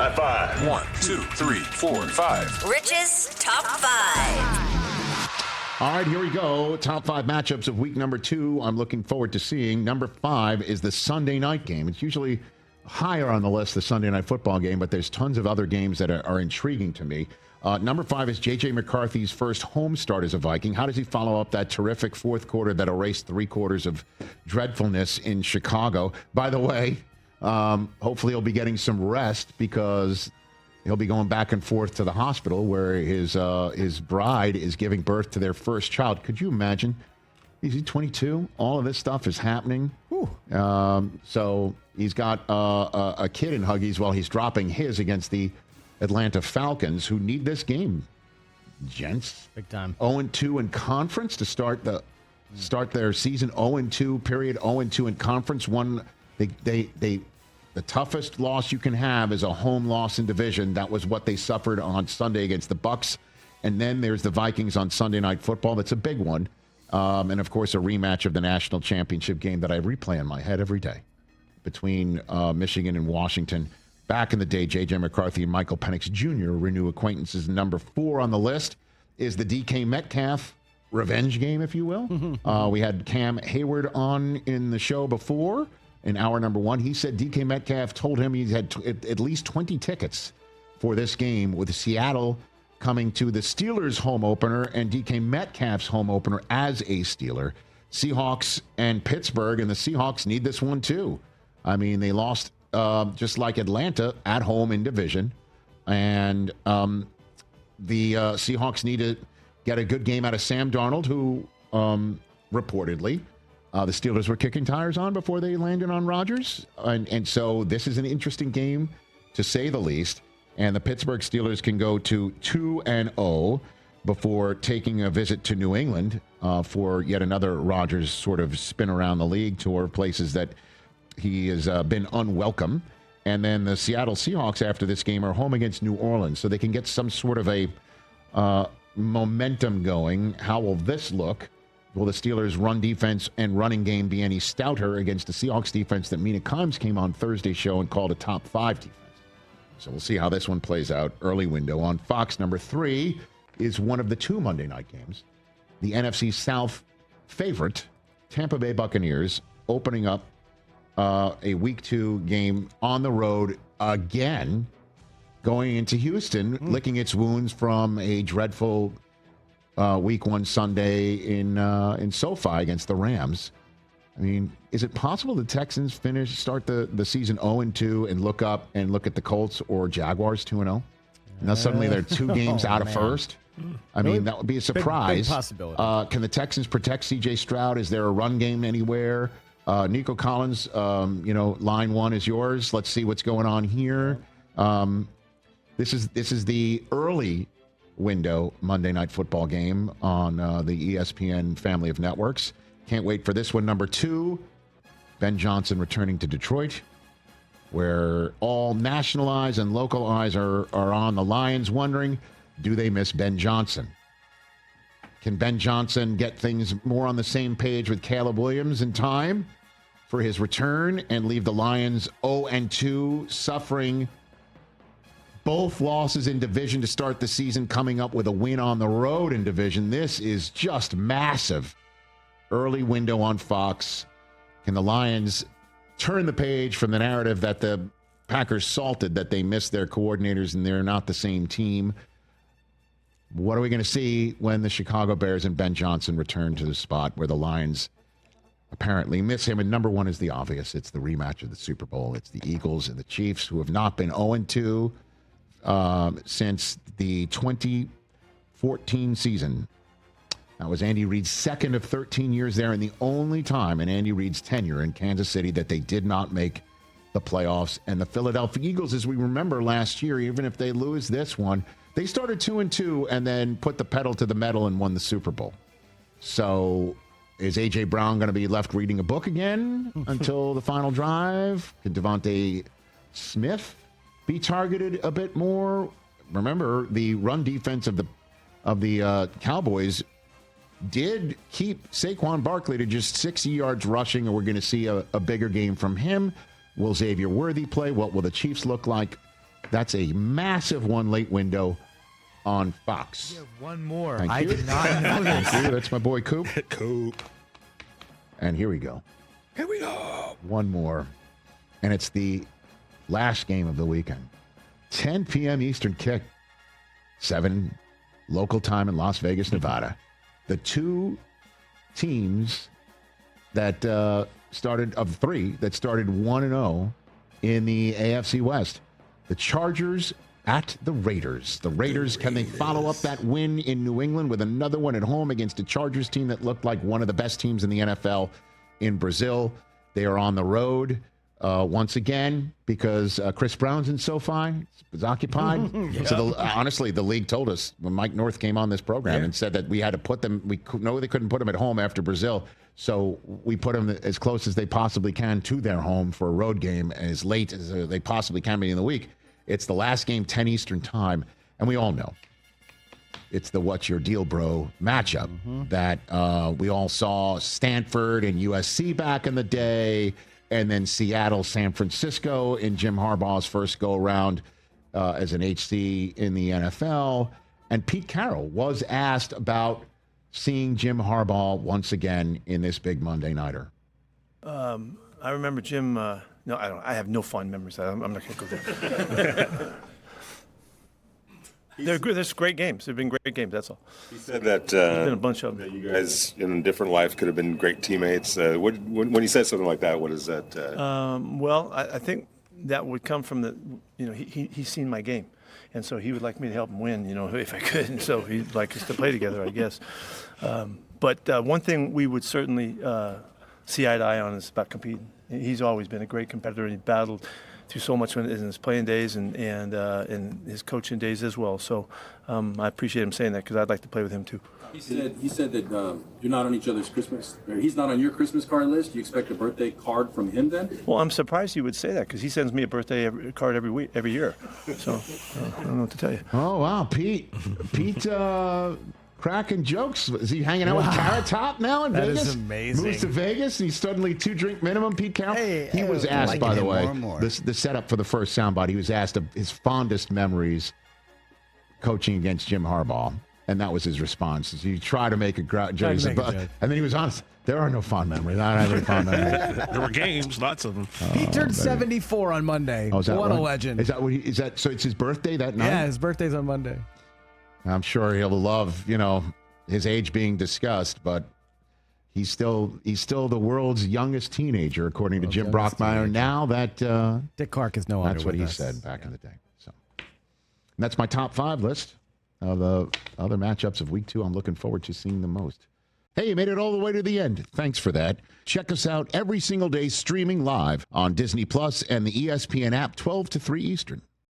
High five. 1, 2, 3, 4, 5. Rich's Top 5. All right, here we go. Top 5 matchups of week number 2. I'm looking forward to seeing. Number 5 is the Sunday night game. It's usually higher on the list, the Sunday night football game, but there's tons of other games that are intriguing to me. Number 5 is J.J. McCarthy's first home start as a Viking. How does he follow up that terrific fourth quarter that erased 3 quarters of dreadfulness in Chicago? By the way, hopefully he'll be getting some rest because he'll be going back and forth to the hospital where his bride is giving birth to their first child. Could you imagine? Is he 22? All of this stuff is happening. So he's got a kid in huggies while he's dropping his against the Atlanta Falcons, who need this game, gents. Big time. 0-2 in conference to start their season. 0-2 period. 0-2 in conference. The toughest loss you can have is a home loss in division. That was what they suffered on Sunday against the Bucs. And then there's the Vikings on Sunday Night Football. That's a big one. And, of course, a rematch of the national championship game that I replay in my head every day between Michigan and Washington. Back in the day, J.J. McCarthy and Michael Penix Jr. renew acquaintances. Number 4 on the list is the DK Metcalf revenge game, if you will. We had Cam Hayward on in the show before in hour number 1. He said DK Metcalf told him he had at least 20 tickets for this game, with Seattle coming to the Steelers' home opener and DK Metcalf's home opener as a Steeler. Seahawks and Pittsburgh, and the Seahawks need this one too. I mean, they lost just like Atlanta at home in division, and the Seahawks need to get a good game out of Sam Darnold, who reportedly the Steelers were kicking tires on before they landed on Rodgers, and so this is an interesting game to say the least. And the Pittsburgh Steelers can go to 2-0 before taking a visit to New England for yet another Rodgers sort of spin around the league tour of places that he has been unwelcome. And then the Seattle Seahawks after this game are home against New Orleans, so they can get some sort of a momentum going. How will this look? Will the Steelers' run defense and running game be any stouter against the Seahawks defense that Mina Kimes came on Thursday's show and called a top 5 defense? So we'll see how this one plays out. Early window on Fox. Number 3 is one of the 2 Monday night games. The NFC South favorite, Tampa Bay Buccaneers, opening up a Week 2 game on the road again, going into Houston, licking its wounds from a dreadful Week 1 Sunday in SoFi against the Rams. I mean, is it possible the Texans start the season 0-2 and look at the Colts or Jaguars 2-0? Now suddenly they're 2 games out of first. I mean, that would be a surprise. Big possibility. Can the Texans protect C.J. Stroud? Is there a run game anywhere? Nico Collins, line 1 is yours. Let's see what's going on here. This is the early window Monday Night Football game on the ESPN family of networks. Can't wait for this one. Number 2, Ben Johnson returning to Detroit, where all national eyes and local eyes are on the Lions, wondering, do they miss Ben Johnson? Can Ben Johnson get things more on the same page with Caleb Williams in time for his return and leave the Lions 0-2, suffering both losses in division to start the season, coming up with a win on the road in division? This is just massive. Early window on Fox. Can the Lions turn the page from the narrative that the Packers salted, that they missed their coordinators and they're not the same team? What are we going to see when the Chicago Bears and Ben Johnson return to the spot where the Lions apparently miss him? And number 1 is the obvious. It's the rematch of the Super Bowl. It's the Eagles and the Chiefs, who have not been 0-2 since the 2014 season. That was Andy Reid's second of 13 years there, and the only time in Andy Reid's tenure in Kansas City that they did not make the playoffs. And the Philadelphia Eagles, as we remember last year, even if they lose this one, they started 2-2 and then put the pedal to the metal and won the Super Bowl. So is A.J. Brown going to be left reading a book again until the final drive? Could Devontae Smith be targeted a bit more? Remember, the run defense of the Cowboys did keep Saquon Barkley to just 60 yards rushing, and we're going to see a bigger game from him. Will Xavier Worthy play? What will the Chiefs look like? That's a massive one late window on Fox. You have one more. Thank I you. did not know this. Thank you. That's my boy Coop. Coop. And here we go. Here we go. One more. And it's the last game of the weekend. 10 p.m. Eastern kick. 7 local time in Las Vegas, Nevada. The two teams that started 1-0 in the AFC West. The Chargers at the Raiders. The Raiders, can they follow up that win in New England with another one at home against a Chargers team that looked like one of the best teams in the NFL in Brazil? They are on the road once again because Chris Brown's in SoFi. It's occupied. Yeah. So honestly, the league told us when Mike North came on this program and said that we had to put them, they couldn't put them at home after Brazil. So we put them as close as they possibly can to their home for a road game as late as they possibly can be in the week. It's the last game, 10 Eastern time, and we all know it's the what's your deal, bro matchup that we all saw Stanford and USC back in the day, and then Seattle, San Francisco in Jim Harbaugh's first go-around as an HC in the NFL. And Pete Carroll was asked about seeing Jim Harbaugh once again in this big Monday nighter. I remember Jim. No, I don't. I have no fond memories. I'm not going to go there. They're good. They're great games. They've been great games. That's all. He said that There's been a bunch of them. that you guys in a different life could have been great teammates. When he says something like that, what is that? Well, I think that would come from the. He's seen my game, and so he would like me to help him win. If I could, and so he'd like us to play together, I guess. But one thing we would certainly see eye to eye on is about competing. He's always been a great competitor, and he battled through so much in his playing days and in his coaching days as well. So I appreciate him saying that because I'd like to play with him too. He said that you're not on each other's Christmas, or he's not on your Christmas card list. Do you expect a birthday card from him then? Well, I'm surprised you would say that because he sends me a birthday card every year. So I don't know what to tell you. Oh, wow, Pete, cracking jokes. Is he hanging out with Carrot Top now in Vegas? That is amazing. Moves to Vegas, and he's suddenly 2-drink minimum, Pete Carroll. He was asked, by the way, the setup for the first soundbite, he was asked his fondest memories coaching against Jim Harbaugh, and that was his response. He tried to make a joke, and then he was honest. There are no fond memories. I don't have any fond memories. There were games, lots of them. He turned 74 on Monday. Oh, is that what right? a legend. Is that what is that? So it's his birthday that night? Yeah, his birthday's on Monday. I'm sure he'll love, his age being discussed, but he's still the world's youngest teenager, according to Jim Brockmeyer. Now that Dick Clark is no longer that's what he said back in the day. So, and that's my top 5 list of the other matchups of Week 2. I'm looking forward to seeing the most. Hey, you made it all the way to the end. Thanks for that. Check us out every single day streaming live on Disney Plus and the ESPN app 12 to 3 Eastern.